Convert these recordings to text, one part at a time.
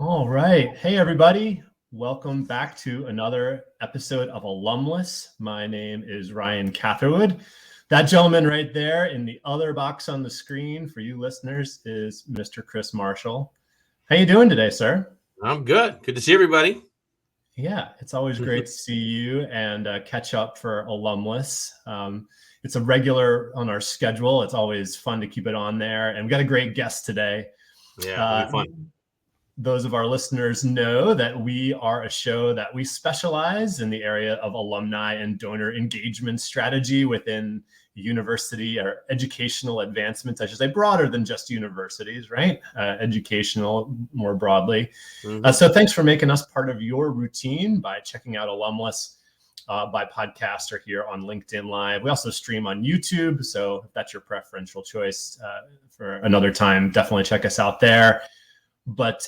All right. Hey, everybody. Welcome back to another episode of Alumless. My name is Ryan Catherwood. That gentleman right there in the other box on the screen for you listeners is Mr. Chris Marshall. How you doing today, sir? I'm good. Good to see everybody. Yeah, it's always great to see you and catch up for Alumless. It's a regular on our schedule. It's always fun to keep it on there. And we got a great guest today. Yeah, it'll be fun. Those of our listeners know that we are a show that we specialize in the area of alumni and donor engagement strategy within university or educational advancements, I should say, broader than just universities, right? Educational more broadly. So thanks for making us part of your routine by checking out Alumless by podcast or here on LinkedIn Live. We also stream on YouTube. So if that's your preferential choice for another time, definitely check us out there. But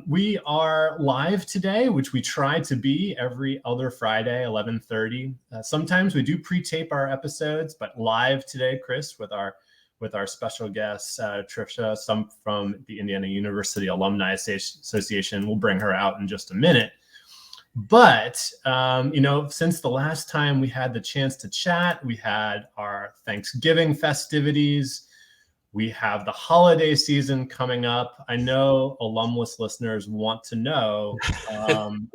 we are live today, which we try to be every other Friday, 11:30. Sometimes we do pre-tape our episodes, but live today, Chris, with our special guest, Tricia Stumpf from the Indiana University Alumni Association. We'll bring her out in just a minute. But, since the last time we had the chance to chat, we had our Thanksgiving festivities. We have the holiday season coming up. I know Alumless listeners want to know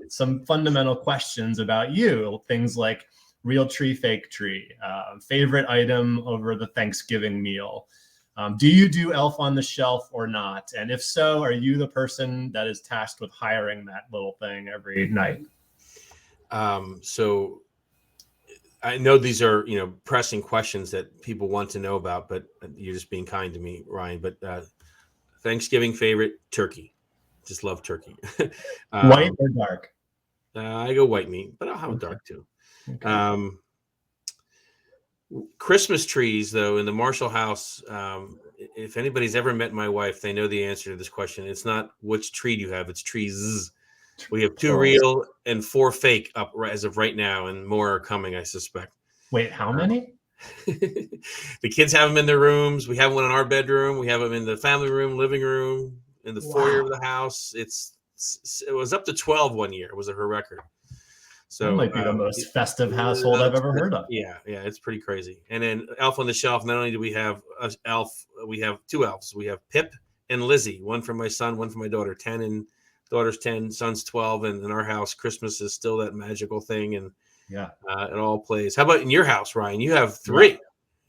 some fundamental questions about you, things like real tree, fake tree, favorite item over the Thanksgiving meal. Do you do Elf on the Shelf or not? And if so, are you the person that is tasked with hiring that little thing every night? So I know these are, pressing questions that people want to know about, but you're just being kind to me, Ryan. But Thanksgiving favorite, turkey. Just love turkey. White or dark? I go white meat, but I'll have a dark too. Okay. Christmas trees, though, in the Marshall house, if anybody's ever met my wife, they know the answer to this question. It's not which tree do you have, it's trees. We have 2 real and 4 fake up as of right now, and more are coming, I suspect. Wait, how many? The kids have them in their rooms. We have one in our bedroom. We have them in the family room, living room, in the foyer of the house. It was up to 12 one year. It was her record. So that might be the most festive household I've ever heard of. Yeah, it's pretty crazy. And then Elf on the Shelf. Not only do we have an elf, we have 2 elves. We have Pip and Lizzie. One for my son, one for my daughter. 10 and daughter's 10, son's 12, and in our house, Christmas is still that magical thing, and it all plays. How about in your house, Ryan? You have 3.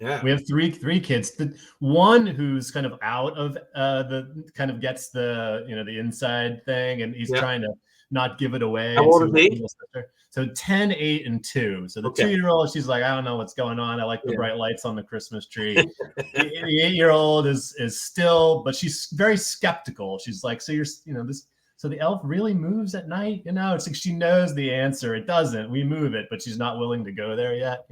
Yeah, we have three kids. The one who's kind of out of the kind of gets the the inside thing, and he's trying to not give it away. How old is he? So 10, 8, and 2. So the 2-year-old, she's like, I don't know what's going on. I like the bright lights on the Christmas tree. The 8-year-old is still, but she's very skeptical. She's like, so you're this. So the elf really moves at night, It's like she knows the answer. It doesn't. We move it, but she's not willing to go there yet,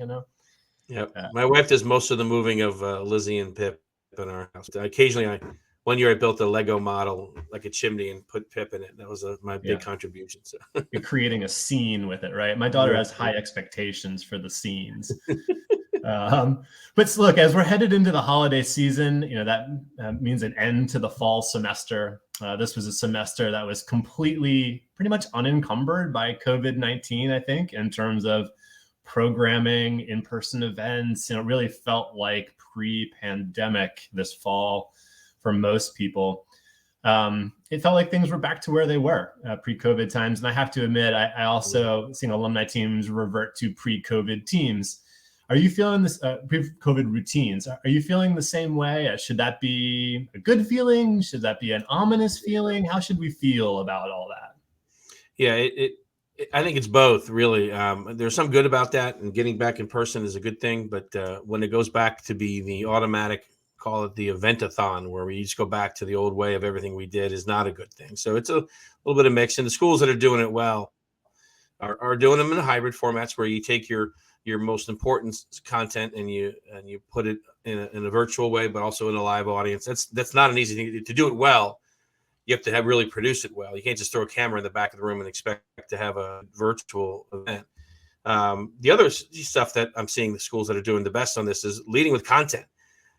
Yeah. My wife does most of the moving of Lizzie and Pip in our house. Occasionally, one year I built a Lego model, like a chimney, and put Pip in it. That was my big contribution. So you're creating a scene with it, right? My daughter has high expectations for the scenes. But look, as we're headed into the holiday season, that means an end to the fall semester. This was a semester that was completely, pretty much unencumbered by COVID-19, I think, in terms of programming, in-person events. It really felt like pre-pandemic this fall for most people. It felt like things were back to where they were pre-COVID times. And I have to admit, I also seen alumni teams revert to pre-COVID teams. Are you feeling this pre-COVID routines? Are you feeling the same way? Should that be a good feeling? Should that be an ominous feeling? How should we feel about all that? Yeah, I think it's both, really. There's some good about that, and getting back in person is a good thing. But when it goes back to be the automatic, call it the event-a-thon, where we just go back to the old way of everything we did, is not a good thing. So it's a little bit of mix. And the schools that are doing it well are doing them in hybrid formats, where you take your most important content and you put it in a virtual way, but also in a live audience. That's not an easy thing to do it well. You have to really produce it well. You can't just throw a camera in the back of the room and expect to have a virtual event. The other stuff that I'm seeing the schools that are doing the best on this is leading with content,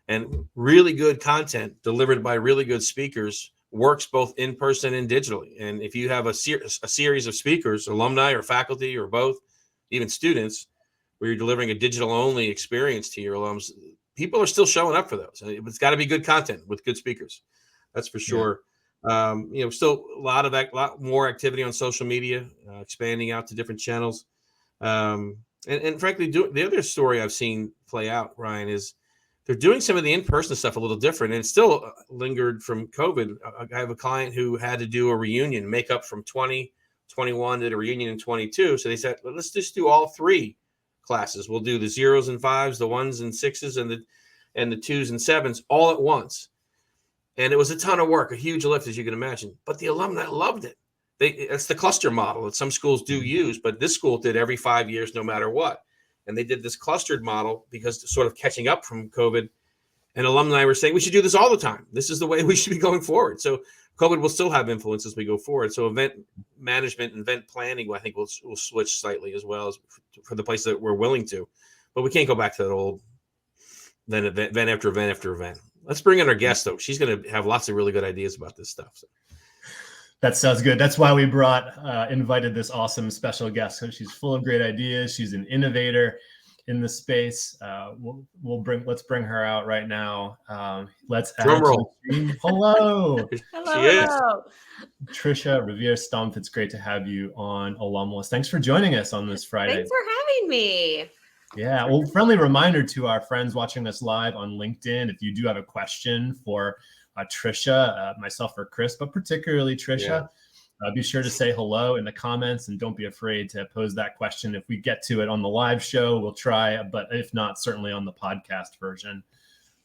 and really good content delivered by really good speakers works both in person and digitally. And if you have a series of speakers, alumni or faculty or both, even students, where you're delivering a digital only experience to your alums, people are still showing up for those. It's got to be good content with good speakers. That's for sure. Still a lot more activity on social media, expanding out to different channels. And frankly, the other story I've seen play out, Ryan, is they're doing some of the in-person stuff a little different, and it's still lingered from COVID. I have a client who had to do a reunion, make up from 2021, did a reunion in 22. So they said, well, let's just do all 3 classes. We'll do the 0s and 5s, the 1s and 6s, and the 2s and 7s all at once. And it was a ton of work, a huge lift, as you can imagine. But the alumni loved it. It's the cluster model that some schools do use, but this school did every 5 years, no matter what. And they did this clustered model because sort of catching up from COVID. And alumni were saying, we should do this all the time. This is the way we should be going forward. So COVID will still have influence as we go forward. So event management and event planning, I think, will switch slightly as well as for the places that we're willing to. But we can't go back to that old event after event after event. Let's bring in our guest, though. She's going to have lots of really good ideas about this stuff. So. That sounds good. That's why we invited this awesome special guest. So she's full of great ideas. She's an innovator in the space. Let's bring her out right now. Let's add drum roll. Hello. Hello. Tricia Riveire Stumpf. It's great to have you on Alumless. Thanks for joining us on this Friday. Thanks for having me. Yeah. Well, friendly reminder to our friends watching us live on LinkedIn. If you do have a question for Tricia, myself or Chris, but particularly Tricia, be sure to say hello in the comments and don't be afraid to pose that question. If we get to it on the live show, we'll try, but if not, certainly on the podcast version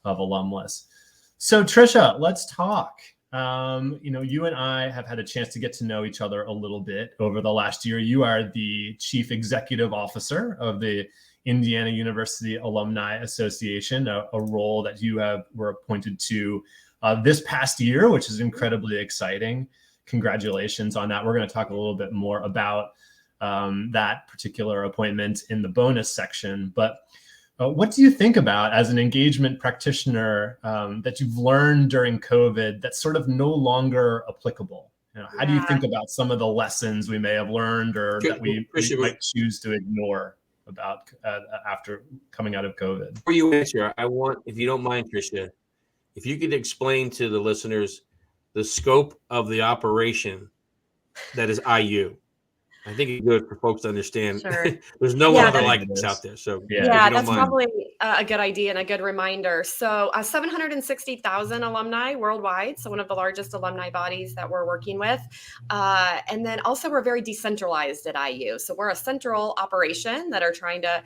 of Alumless. So Tricia, let's talk. You and I have had a chance to get to know each other a little bit over the last year. You are the Chief Executive Officer of the Indiana University Alumni Association, a role that you were appointed to this past year, which is incredibly exciting. Congratulations on that. We're going to talk a little bit more about that particular appointment in the bonus section. But what do you think about, as an engagement practitioner, that you've learned during COVID that's sort of no longer applicable? How do you think about some of the lessons we may have learned or that we might choose to ignore about after coming out of COVID? Before you answer, I want, if you don't mind, Tricia, if you could explain to the listeners the scope of the operation that is IU. I think it's good for folks to understand. Sure. There's no other like this out there. So that's probably a good idea and a good reminder. So 760,000 alumni worldwide. So one of the largest alumni bodies that we're working with. And then also we're very decentralized at IU. So we're a central operation that are trying to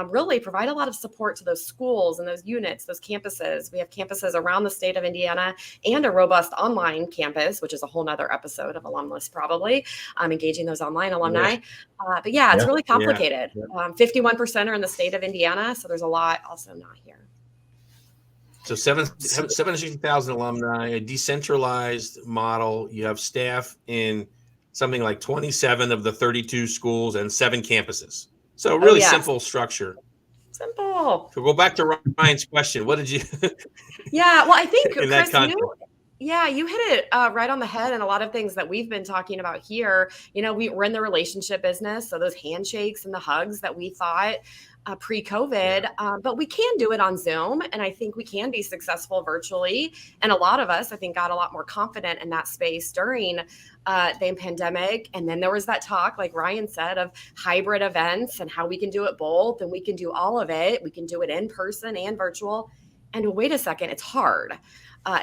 really provide a lot of support to those schools and those units, those campuses. We have campuses around the state of Indiana and a robust online campus, which is a whole nother episode of Alumless probably, engaging those online alumni. But it's really complicated. 51% are in the state of Indiana, so there's a lot also not here. So 760,000 alumni, a decentralized model. You have staff in something like 27 of the 32 schools and 7 campuses. So really simple structure. Simple. So go back to Ryan's question. What did you? Well, I think in Chris, that context. you hit it right on the head, and a lot of things that we've been talking about here. We're in the relationship business, so those handshakes and the hugs that we thought pre-COVID, but we can do it on Zoom, and I think we can be successful virtually. And a lot of us, I think, got a lot more confident in that space during the pandemic. And then there was that talk, like Ryan said, of hybrid events and how we can do it both, and we can do all of it. We can do it in person and virtual. And wait a second, it's hard.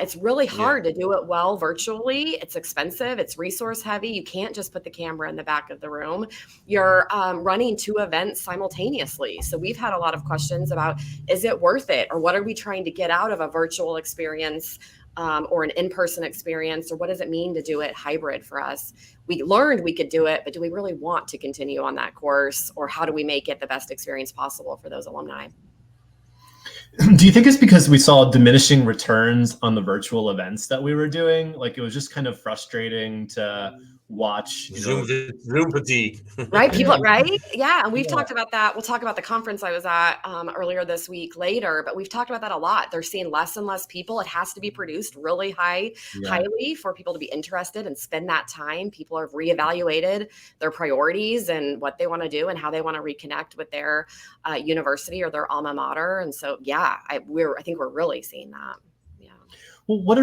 It's really hard to do it well virtually. It's expensive. It's resource heavy. You can't just put the camera in the back of the room. You're running 2 events simultaneously. So we've had a lot of questions about, is it worth it? Or what are we trying to get out of a virtual experience or an in-person experience? Or what does it mean to do it hybrid for us? We learned we could do it, but do we really want to continue on that course? Or how do we make it the best experience possible for those alumni? Do you think it's because we saw diminishing returns on the virtual events that we were doing? Like, it was just kind of frustrating to watch, Zoom fatigue. Right. People, right. Yeah. And we've Yeah. talked about that. We'll talk about the conference I was at earlier this week later, but we've talked about that a lot. They're seeing less and less people. It has to be produced really highly for people to be interested and spend that time. People have reevaluated their priorities and what they want to do and how they want to reconnect with their university or their alma mater. And so, yeah, I think we're really seeing that. Well,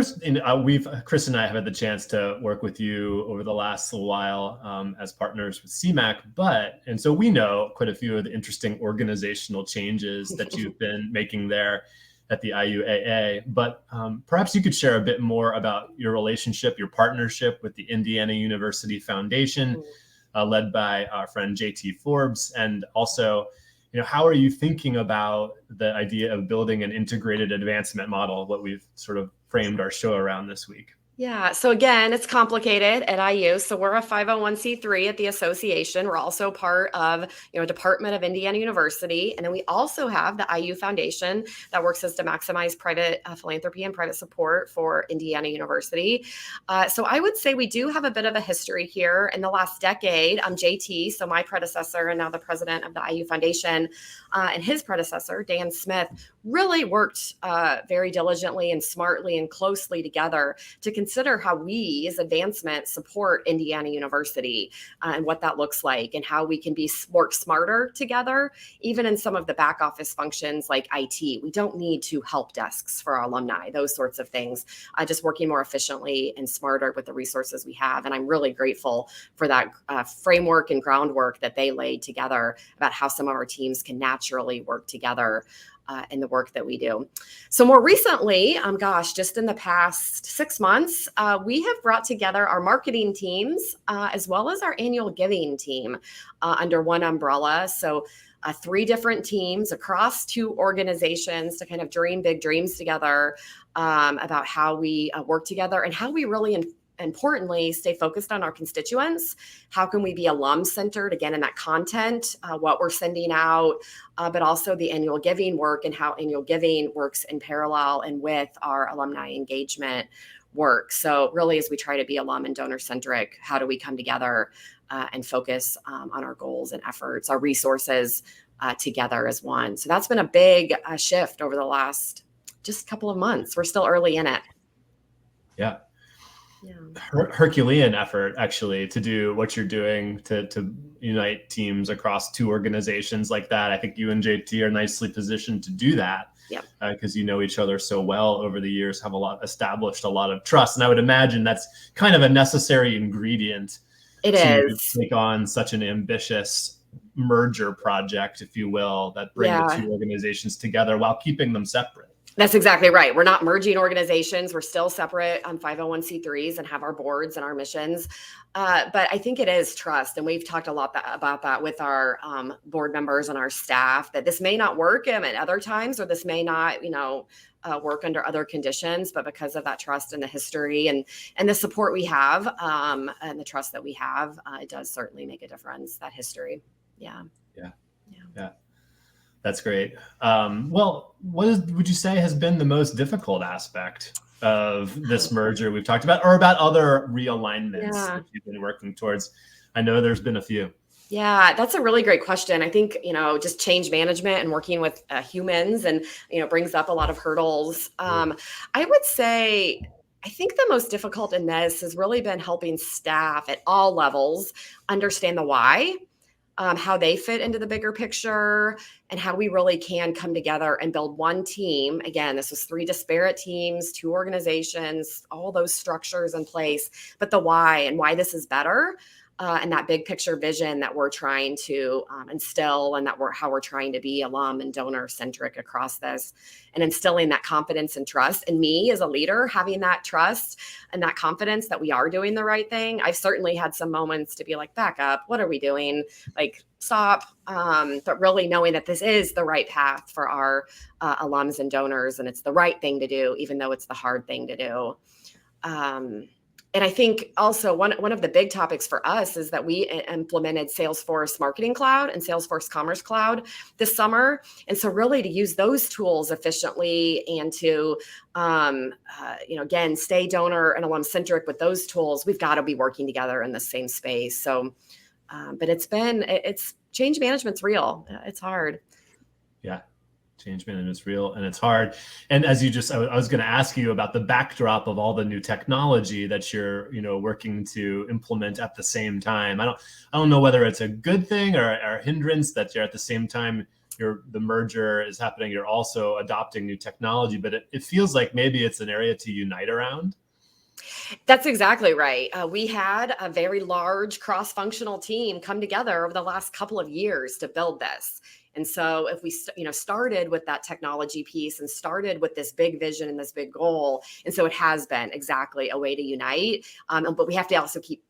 Chris and I have had the chance to work with you over the last little while as partners with CMAC, and so we know quite a few of the interesting organizational changes that you've been making there at the IUAA, but perhaps you could share a bit more about your relationship, your partnership with the Indiana University Foundation, led by our friend JT Forbes, and also, how are you thinking about the idea of building an integrated advancement model, what we've sort of framed our show around this week? Yeah. So again, it's complicated at IU. So we're a 501c3 at the association. We're also part of, Department of Indiana University. And then we also have the IU Foundation that works to maximize private philanthropy and private support for Indiana University. So I would say we do have a bit of a history here. In the last decade, JT, so my predecessor and now the president of the IU Foundation, and his predecessor, Dan Smith, really worked very diligently and smartly and closely together to consider how we as advancement support Indiana University and what that looks like and how we can work smarter together, even in some of the back office functions like IT. We don't need to help desks for our alumni, those sorts of things, just working more efficiently and smarter with the resources we have. And I'm really grateful for that framework and groundwork that they laid together about how some of our teams can naturally work together in the work that we do. So more recently, just in the past 6 months, we have brought together our marketing teams as well as our annual giving team under one umbrella. So 3 different teams across 2 organizations to kind of dream big dreams together about how we work together and how we really importantly, stay focused on our constituents. How can we be alum-centered, again, in that content, what we're sending out, but also the annual giving work and how annual giving works in parallel and with our alumni engagement work. So really, as we try to be alum and donor-centric, how do we come together and focus on our goals and efforts, our resources together as one? So that's been a big shift over the last just couple of months. We're still early in it. Yeah. Herculean effort, actually, to do what you're doing to unite teams across 2 organizations like that. I think you and JT are nicely positioned to do that because you know each other so well over the years, have established a lot of trust. And I would imagine that's kind of a necessary ingredient to take on such an ambitious merger project, if you will, that bring the 2 organizations together while keeping them separate. That's exactly right. We're not merging organizations. We're still separate 501c3s and have our boards and our missions. But I think it is trust. And we've talked a lot about that with our board members and our staff, that this may not work at other times, or this may not, work under other conditions. But because of that trust and the history and the support we have and the trust that we have, it does certainly make a difference, that history. Yeah. That's great. Well, what would you say has been the most difficult aspect of this merger we've talked about, or about other realignments that you've been working towards? I know there's been a few. Yeah, that's a really great question. I think, just change management and working with humans and, brings up a lot of hurdles. I would say, I think the most difficult in this has really been helping staff at all levels understand the why. How they fit into the bigger picture and how we really can come together and build one team. Again, this was 3 disparate teams, 2 organizations, all those structures in place, but the why and why this is better. And that big picture vision that we're trying to instill, and how we're trying to be alum and donor centric across this, and instilling that confidence and trust. And me as a leader, having that trust and that confidence that we are doing the right thing. I've certainly had some moments to be like, back up, what are we doing? Like, stop. But really knowing that this is the right path for our alums and donors, and it's the right thing to do, even though it's the hard thing to do. And I think also one of the big topics for us is that we implemented Salesforce Marketing Cloud and Salesforce Commerce Cloud this summer. And so really to use those tools efficiently and to, again, stay donor and alum centric with those tools, we've got to be working together in the same space. So, but it's change management's real. It's hard. Yeah. Change management is real and it's hard. And as I was going to ask you about the backdrop of all the new technology that you're, working to implement at the same time. I don't know whether it's a good thing or a hindrance that you're at the same time the merger is happening. You're also adopting new technology, but it feels like maybe it's an area to unite around. That's exactly right. We had a very large cross-functional team come together over the last couple of years to build this. And so if we, started with that technology piece and started with this big vision and this big goal, and so it has been exactly a way to unite. But we have to also keep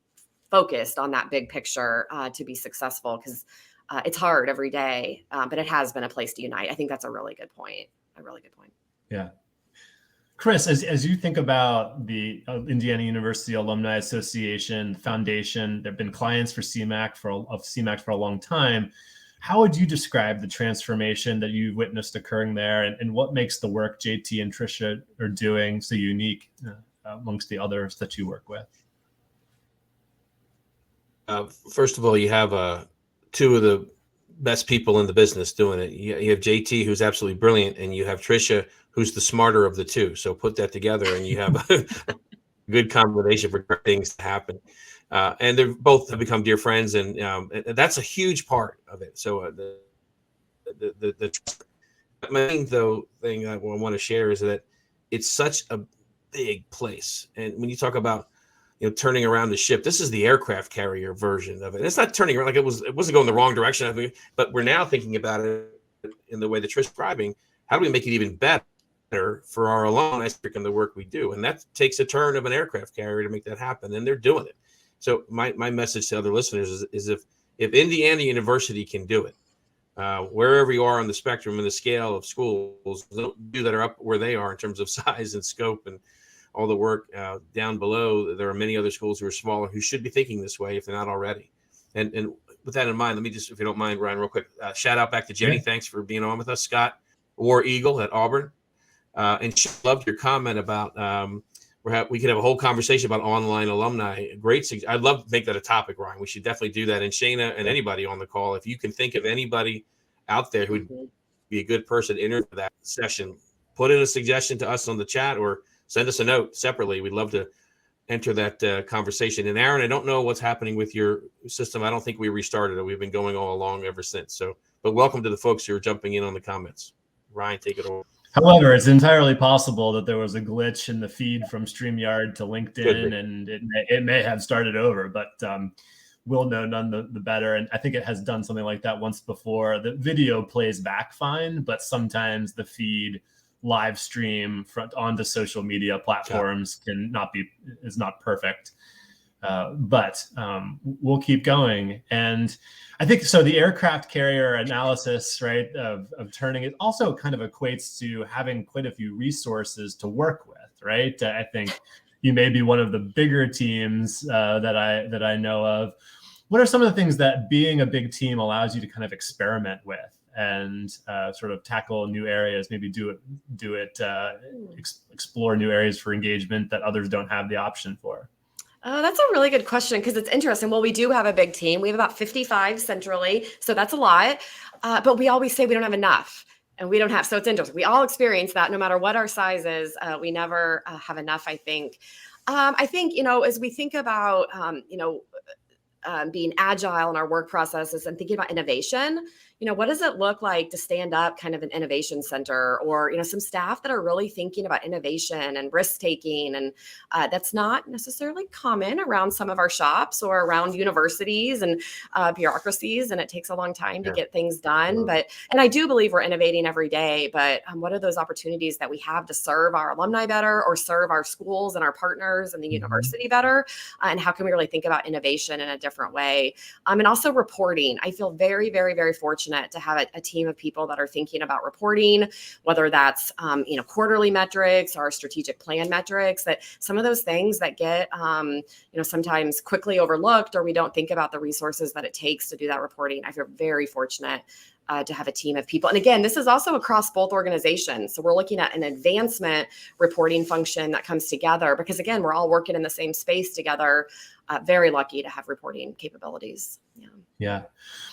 focused on that big picture to be successful, because it's hard every day, but it has been a place to unite. I think that's a really good point. Yeah. Chris, as you think about the Indiana University Alumni Association Foundation, there have been clients for CMAC for a long time. How would you describe the transformation that you've witnessed occurring there, and what makes the work JT and Tricia are doing so unique amongst the others that you work with? First of all, you have two of the best people in the business doing it. You have JT, who's absolutely brilliant, and you have Tricia, who's the smarter of the two. So put that together, and you have a good combination for things to happen. And they've both have become dear friends, and that's a huge part of it. So the main thing I want to share is that it's such a big place. And when you talk about turning around the ship, this is the aircraft carrier version of it. And it's not turning around, like it wasn't going the wrong direction, but we're now thinking about it in the way that Trish's describing. How do we make it even better for our alumni and the work we do? And that takes a turn of an aircraft carrier to make that happen, and they're doing it. So my message to other listeners is if Indiana University can do it, wherever you are on the spectrum and the scale of schools that are up where they are in terms of size and scope and all the work down below, there are many other schools who are smaller who should be thinking this way if they're not already. And with that in mind, let me just, if you don't mind, Ryan, real quick, shout out back to Jenny. Yeah. Thanks for being on with us. Scott, War Eagle at Auburn. And she loved your comment about we could have a whole conversation about online alumni. I'd love to make that a topic, Ryan. We should definitely do that. And Shayna and anybody on the call, if you can think of anybody out there who would be a good person to enter for that session, put in a suggestion to us on the chat or send us a note separately. We'd love to enter that conversation. And Aaron, I don't know what's happening with your system. I don't think we restarted it. We've been going all along ever since. So, but welcome to the folks who are jumping in on the comments. Ryan, take it over. However, it's entirely possible that there was a glitch in the feed from StreamYard to LinkedIn, and it may have started over, but we'll know none the better. And I think it has done something like that once before. The video plays back fine, but sometimes the feed live stream onto social media platforms is not perfect. But we'll keep going. And I think so. The aircraft carrier analysis, right, of turning it also kind of equates to having quite a few resources to work with, right? I think you may be one of the bigger teams that I know of. What are some of the things that being a big team allows you to kind of experiment with and sort of tackle new areas, maybe explore new areas for engagement that others don't have the option for? That's a really good question, because it's interesting. Well, we do have a big team. We have about 55 centrally, so that's a lot. But we always say we don't have enough, and we don't have. So it's interesting. We all experience that no matter what our size is. We never have enough, I think. I think, as we think about, being agile in our work processes and thinking about innovation, what does it look like to stand up kind of an innovation center, or, some staff that are really thinking about innovation and risk taking. And that's not necessarily common around some of our shops or around universities and bureaucracies. And it takes a long time to get things done. And I do believe we're innovating every day, but what are those opportunities that we have to serve our alumni better, or serve our schools and our partners and the university better? And how can we really think about innovation in a different way? And also reporting. I feel very, very, very fortunate fortunate to have a team of people that are thinking about reporting, whether that's, quarterly metrics or strategic plan metrics, that some of those things that get, sometimes quickly overlooked, or we don't think about the resources that it takes to do that reporting. I feel very fortunate to have a team of people. And again, this is also across both organizations. So we're looking at an advancement reporting function that comes together because, again, we're all working in the same space together. Very lucky to have reporting capabilities. Yeah.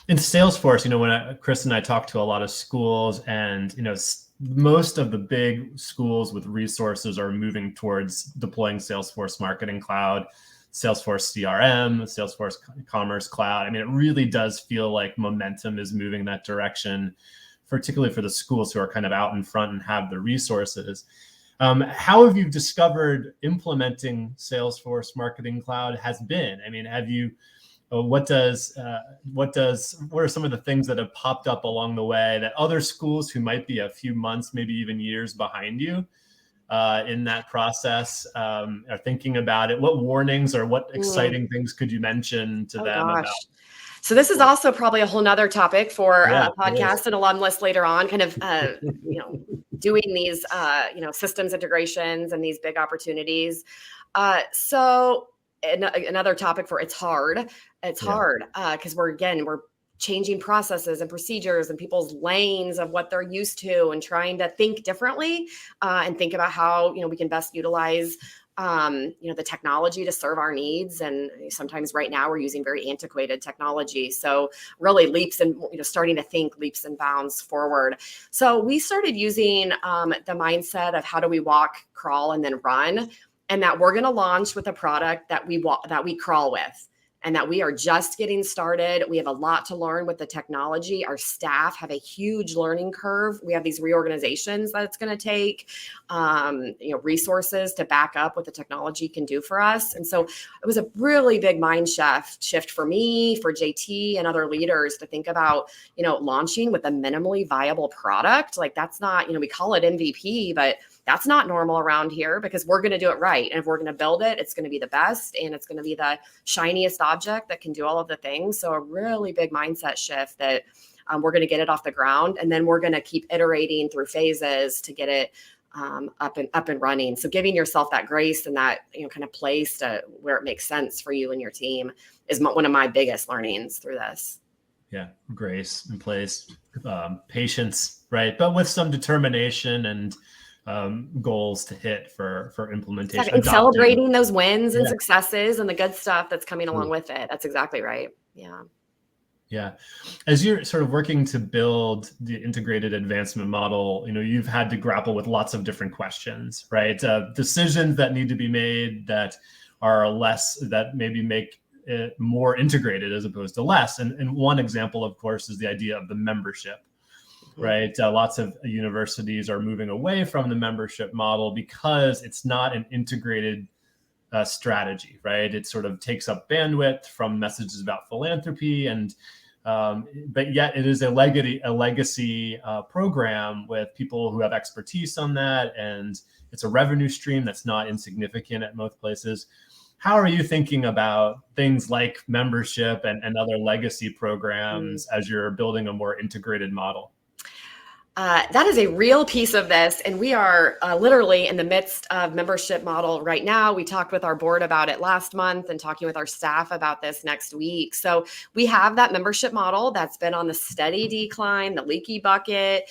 In Salesforce, when Chris and I talk to a lot of schools, and, most of the big schools with resources are moving towards deploying Salesforce Marketing Cloud, Salesforce CRM, Salesforce Commerce Cloud. I mean, it really does feel like momentum is moving that direction, particularly for the schools who are kind of out in front and have the resources. How have you discovered implementing Salesforce Marketing Cloud has been? I mean, what are some of the things that have popped up along the way that other schools who might be a few months, maybe even years behind you in that process are thinking about it? What warnings or what exciting things could you mention to them about? So this is also probably a whole nother topic for Yeah, a podcast and Alumless later on, kind of, doing these, systems integrations and these big opportunities. So another topic for it's hard because we're changing processes and procedures and people's lanes of what they're used to and trying to think differently and think about how, we can best utilize the technology to serve our needs. And sometimes right now we're using very antiquated technology. So really starting to think leaps and bounds forward. So we started using the mindset of how do we walk, crawl, and then run, and that we're going to launch with a product that we crawl with. And that we are just getting started. We have a lot to learn with the technology. Our staff have a huge learning curve. We have these reorganizations that it's going to take, resources to back up what the technology can do for us. And so it was a really big mind shift for me, for JT and other leaders to think about, launching with a minimally viable product. Like that's not, we call it MVP, but that's not normal around here because we're going to do it right. And if we're going to build it, it's going to be the best and it's going to be the shiniest object that can do all of the things. So a really big mindset shift that we're going to get it off the ground, and then we're going to keep iterating through phases to get it up and running. So giving yourself that grace and that kind of place to where it makes sense for you and your team is one of my biggest learnings through this. Yeah, grace and place, patience, right? But with some determination and goals to hit for implementation. And celebrating those wins and successes and the good stuff that's coming along with it. That's exactly right. Yeah. Yeah. As you're sort of working to build the integrated advancement model, you've had to grapple with lots of different questions, right? Decisions that need to be made that maybe make it more integrated as opposed to less. And one example, of course, is the idea of the membership. Right. Lots of universities are moving away from the membership model because it's not an integrated strategy, right? It sort of takes up bandwidth from messages about philanthropy, but yet it is a legacy program with people who have expertise on that, and it's a revenue stream that's not insignificant at most places. How are you thinking about things like membership and other legacy programs as you're building a more integrated model? That is a real piece of this. And we are literally in the midst of membership model right now. We talked with our board about it last month and talking with our staff about this next week. So we have that membership model that's been on the steady decline, the leaky bucket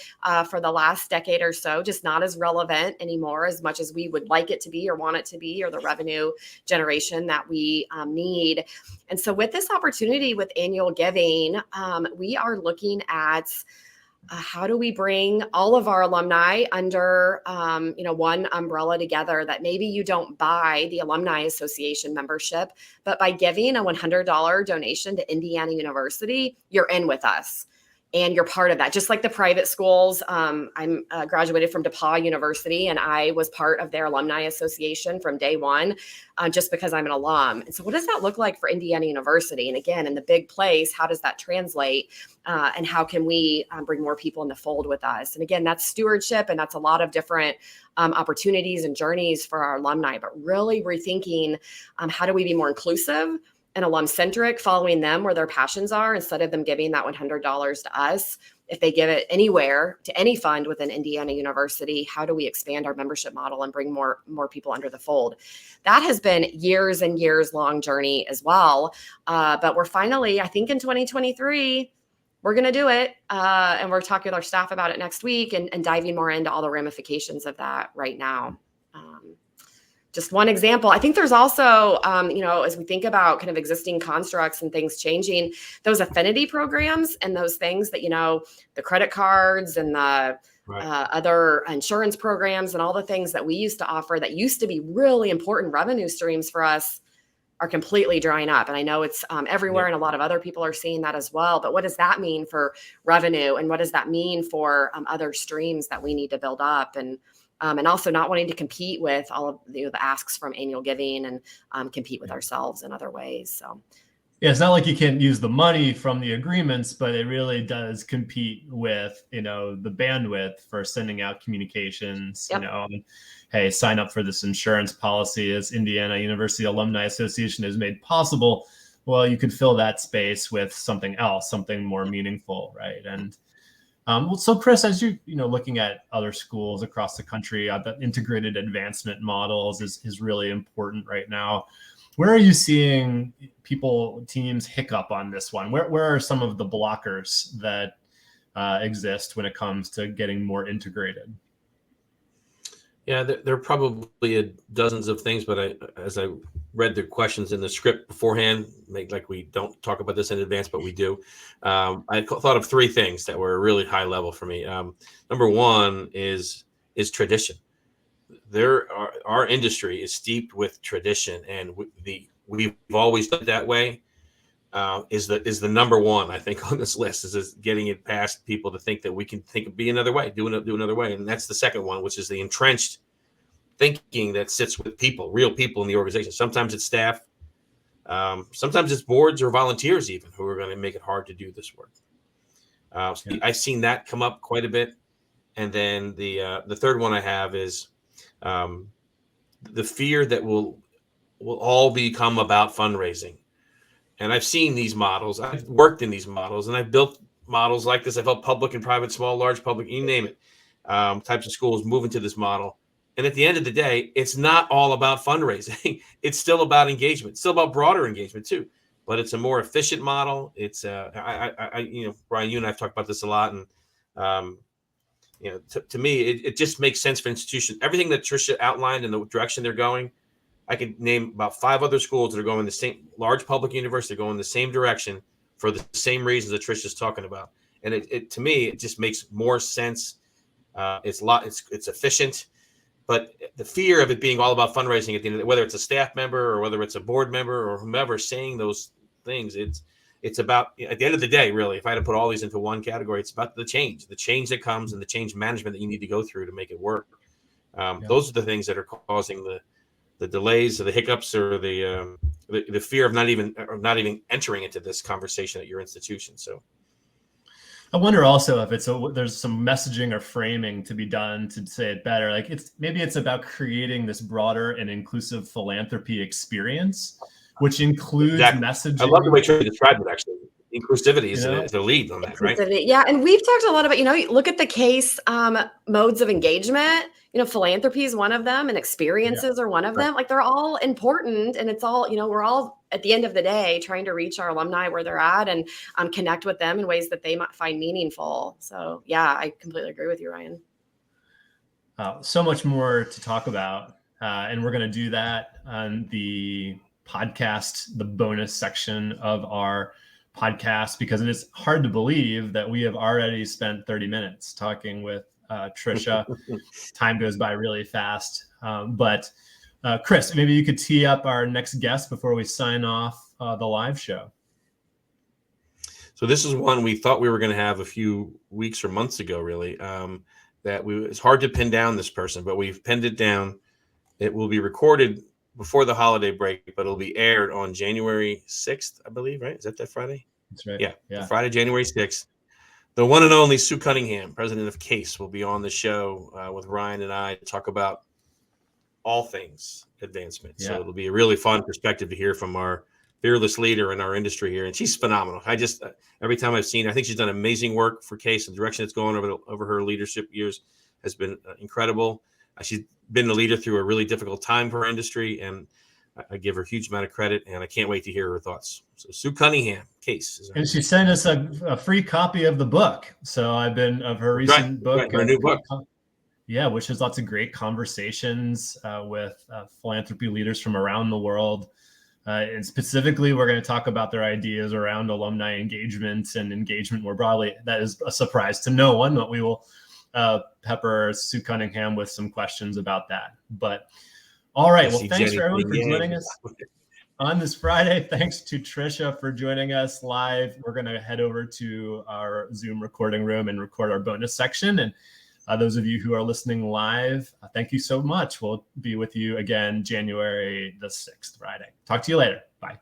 for the last decade or so, just not as relevant anymore as much as we would like it to be or want it to be, or the revenue generation that we need. And so with this opportunity with annual giving, we are looking at how do we bring all of our alumni under, one umbrella together, that maybe you don't buy the Alumni Association membership, but by giving a $100 donation to Indiana University, you're in with us. And you're part of that, just like the private schools. I'm graduated from DePauw University, and I was part of their alumni association from day one, just because I'm an alum. And so what does that look like for Indiana University? And again, in the big place, how does that translate? And how can we bring more people in the fold with us? And again, that's stewardship, and that's a lot of different opportunities and journeys for our alumni, but really rethinking how do we be more inclusive? and alum-centric, following them where their passions are, instead of them giving that $100 to us. If they give it anywhere to any fund within Indiana University, how do we expand our membership model and bring more people under the fold? That has been years and years long journey as well. But we're finally, I think in 2023, we're going to do it. And we're talking with our staff about it next week and diving more into all the ramifications of that right now. Just one example. I think there's also, as we think about kind of existing constructs and things changing, those affinity programs and those things that, the credit cards and the other insurance programs and all the things that we used to offer that used to be really important revenue streams for us are completely drying up. And I know it's everywhere, and a lot of other people are seeing that as well. But what does that mean for revenue? And what does that mean for other streams that we need to build up? And also not wanting to compete with all of the asks from annual giving and compete with ourselves in other ways. So, yeah, it's not like you can't use the money from the agreements, but it really does compete with, the bandwidth for sending out communications, Yep. Hey, sign up for this insurance policy as Indiana University Alumni Association has made possible. Well, you could fill that space with something else, something more meaningful, right? And so Chris, as you looking at other schools across the country, the integrated advancement models is really important right now. Where are you seeing teams hiccup on this one? Where are some of the blockers that exist when it comes to getting more integrated? Yeah, there are probably dozens of things, but as I read the questions in the script beforehand, make like we don't talk about this in advance, but we do. I thought of three things that were really high level for me. Number one is tradition. Our industry is steeped with tradition, and we've always done it that way. Is the number one, I think, on this list, is getting it past people to think that we can be another way, do another way. And that's the second one, which is the entrenched thinking that sits with real people in the organization. Sometimes it's staff, sometimes it's boards or volunteers even, who are going to make it hard to do this work. I've seen that come up quite a bit. And then the third one I have is the fear that will all become about fundraising. And I've seen these models. I've worked in these models, and I've built models like this. I've helped public and private, small, large, public, you name it, types of schools move into this model. And at the end of the day, it's not all about fundraising. It's still about engagement. It's still about broader engagement too. But it's a more efficient model. It's Brian, you and I have talked about this a lot, and to me, it just makes sense for institutions. Everything that Tricia outlined and the direction they're going, I could name about 5 other schools that are going the same, large public university, going the same direction for the same reasons that Tricia's talking about. And it to me, it just makes more sense. It's efficient, but the fear of it being all about fundraising at the end of the, whether it's a staff member or whether it's a board member or whomever saying those things, it's about, at the end of the day, really, if I had to put all these into one category, it's about the change that comes and the change management that you need to go through to make it work. Those are the things that are causing the delays or the hiccups or the fear of not even entering into this conversation at your institution. So I wonder also if there's some messaging or framing to be done to say it better. Like maybe it's about creating this broader and inclusive philanthropy experience, which includes messaging. I love the way Tricia described it, actually. Inclusivity is the lead on that, right? Yeah, and we've talked a lot about, look at the case modes of engagement. Philanthropy is one of them, and experiences are one of them. Like, they're all important, and it's all, we're all at the end of the day trying to reach our alumni where they're at and connect with them in ways that they might find meaningful. So yeah, I completely agree with you, Ryan. So much more to talk about, and we're going to do that on the podcast, the bonus section of our podcast, because it is hard to believe that we have already spent 30 minutes talking with Tricia. Time goes by really fast. But Chris, maybe you could tee up our next guest before we sign off the live show. So this is one we thought we were going to have a few weeks or months ago, really. It's hard to pin down this person, but we've pinned it down. It will be recorded before the holiday break, but it'll be aired on January 6th, I believe, right? Is that Friday? That's right. Yeah. Friday, January 6th. The one and only Sue Cunningham, president of CASE, will be on the show with Ryan and I to talk about all things advancement. So it'll be a really fun perspective to hear from our fearless leader in our industry here, and she's phenomenal. I just every time I've seen her, I think she's done amazing work for CASE. The direction it's going over her leadership years has been incredible. She's been a leader through a really difficult time for our industry, and I give her a huge amount of credit, and I can't wait to hear her thoughts. So Sue Cunningham, CASE. And she sent us a free copy of the book. So I've been of her recent book. Her new book. Yeah, which has lots of great conversations with philanthropy leaders from around the world. And specifically, we're going to talk about their ideas around alumni engagement and engagement more broadly. That is a surprise to no one, but we will pepper Sue Cunningham with some questions about that. But all right, well, thanks for everyone for joining us on this Friday. Thanks to Tricia for joining us live. We're going to head over to our Zoom recording room and record our bonus section. And those of you who are listening live, thank you so much. We'll be with you again January the 6th, Friday. Talk to you later. Bye.